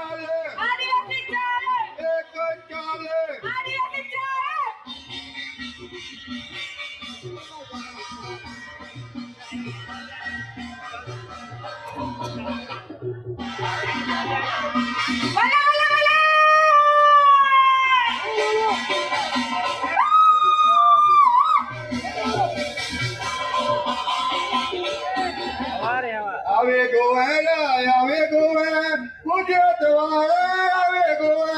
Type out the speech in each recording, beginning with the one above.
चाले आदिवासी चाले एक चाले आदिवासी चाले बोला बोला बोला आवे गोवाला आवे गोवा गुजरात वाला आवे गोवा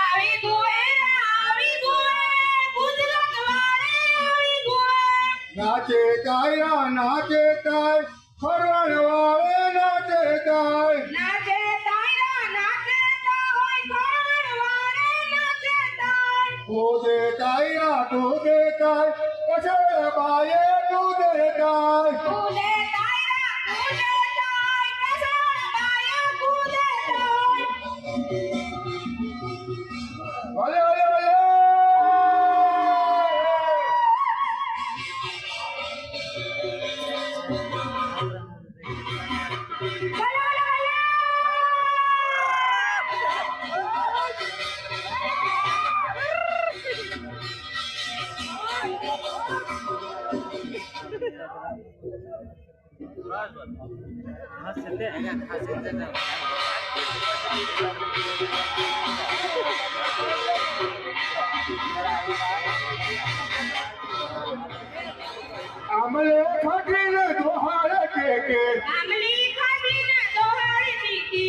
આવી ગુએ ગુજરાત વાળે આવી ગુએ नाचे ताया नाचे ताय फरवण वाले नाचे ताय નાચે તાયરા નાચે તાય કોણ વાળે નાચે તાય गोदे ताया गोदे ताय कशे बाये दूधे ताय કૂદે તાયરા કૂદે તાય કસણ બાયા કૂદે તાય भले भले भले બોલા आमले खटील दोहार के આમલી ખાધીને દોહાડી દીધી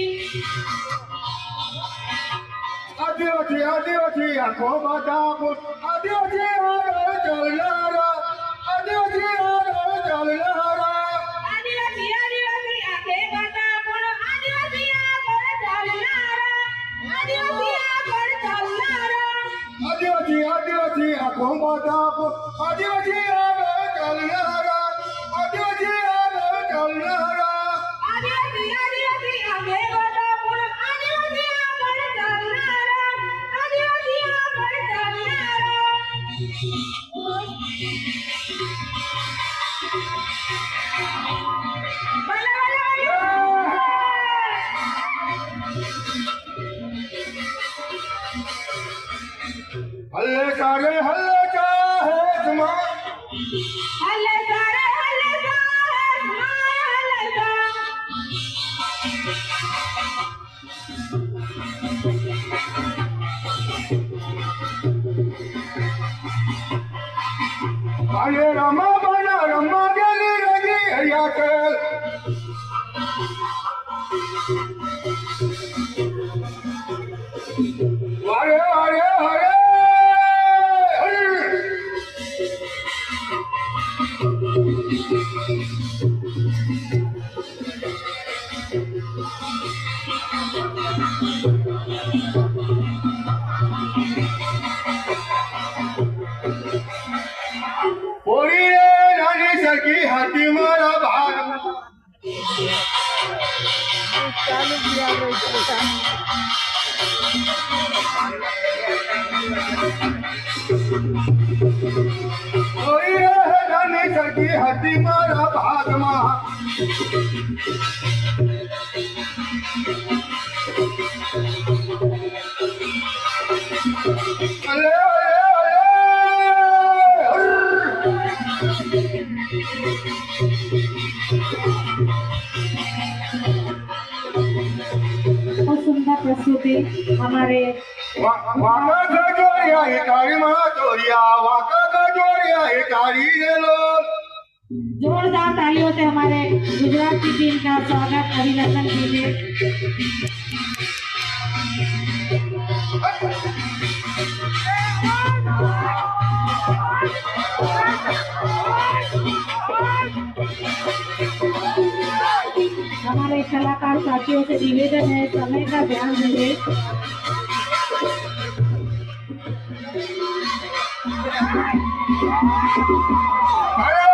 आदिवासी आदिवासी आखो बादापुर आदिवासी आर चलनारा आदिवासी आर चलनारा આદિવાસી આદિવાસી આખે બાટા પણ આદિવાસી આગળ ચાલનારા આદિવાસી આગળ ચાલનારા आदिवासी आदिवासी आखो बादापुर आदिवासी आर चलनारा आदिवासी आर चलनारा આદિવાસી આદિવાસી આખે બાટા પણ આદિવાસી આગળ ચાલનારા આદિવાસી આગળ ચાલનારા બોલા બોલા हल्ले का है तुम्हारा હલે સારે હલે સારે માય હલે સા अरे रमा बना रमा गेली रगी हयाकल अरे अरे अरे पोरी रानी सरकी हाथी मारा भाग पोरी रानी सरकी हाथी मारा भाग मा अरे बहुत सुंदर प्रस्तुति हमारे वाका का जोरिया हे तारी मा जोरिया वाका का जोरिया हे तारी रे लो जोरदार तालियों से हमारे गुजरात की टीम का स्वागत अभिनंदन कीजिए हमारे कलाकार साथियों से निवेदन है समय का ध्यान दीजिए अरे